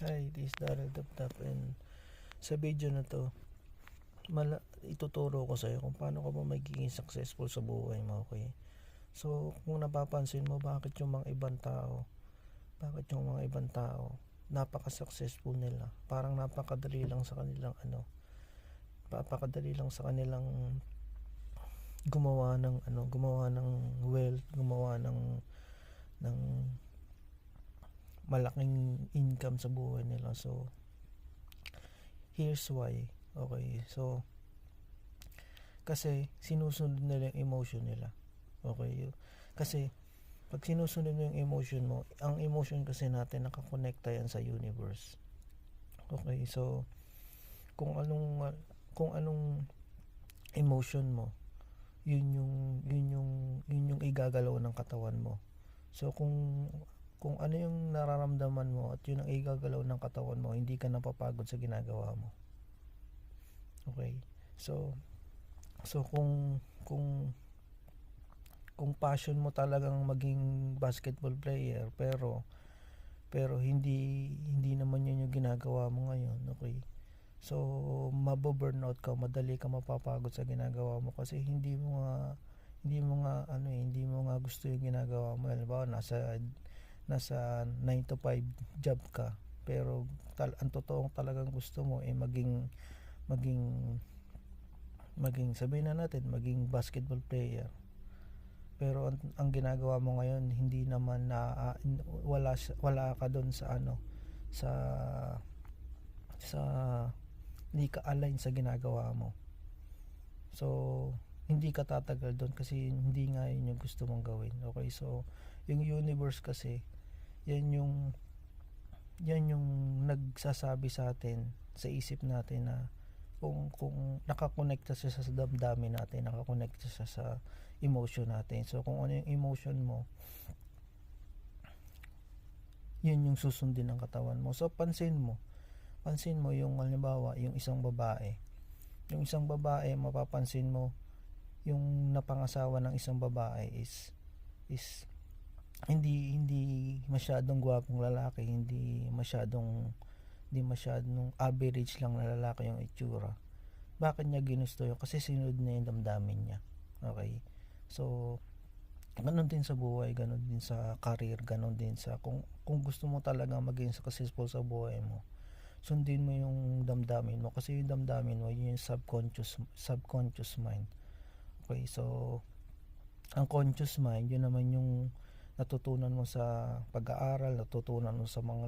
Hi, this is Daryl Taptap, and sa video na to ituturo ko sa'yo kung paano ka ba magiging successful sa buhay mo, okay? So kung napapansin mo, bakit yung mga ibang tao napaka-successful nila, parang napakadali lang sa kanilang gumawa ng wealth, gumawa ng malaking income sa buhay nila. So here's why. Okay, so kasi sinusunod nila yung emotion nila. Okay, kasi pag sinusunod mo yung emotion mo, ang emotion kasi natin nakakonekta yan sa universe. Okay, so kung anong emotion mo, yun yung igagalaw ng katawan mo. So kung ano yung nararamdaman mo at yun ang igagalaw ng katawan mo, hindi ka napapagod sa ginagawa mo. Okay, so kung passion mo talagang maging basketball player, pero hindi naman yun yung ginagawa mo ngayon, okay, so maboburnout ka, madali ka mapapagod sa ginagawa mo kasi hindi mo nga gusto yung ginagawa mo. Halimbawa, nasa 9 to 5 job ka, pero ang totoong talagang gusto mo ay maging sabihin na natin maging basketball player, pero ang ginagawa mo ngayon hindi naman wala ka doon sa hindi ka align sa ginagawa mo. So hindi ka tatagal doon kasi hindi nga yun yung gusto mong gawin. Okay, so yung universe kasi yan yung nagsasabi sa atin, sa isip natin, na kung nakakonekta siya sa damdamin natin, nakakonekta siya sa emotion natin. So kung ano yung emotion mo, yun yung susundin ng katawan mo. So pansin mo yung halimbawa, yung isang babae, mapapansin mo yung napangasawa ng isang babae is hindi masyadong gwapong lalaki, hindi masyadong average lang na lalaki yung itsura. Bakit niya ginusto yun? Kasi sinunod niya yung damdamin niya. Okay, so ganon din sa buhay, ganon din sa career, ganon din sa kung gusto mo talaga maging successful sa buhay mo, sundin mo yung damdamin mo, kasi yung damdamin mo yun yung subconscious mind. Okay, so ang conscious mind, yun naman yung natutunan mo sa pag-aaral, natutunan mo sa mga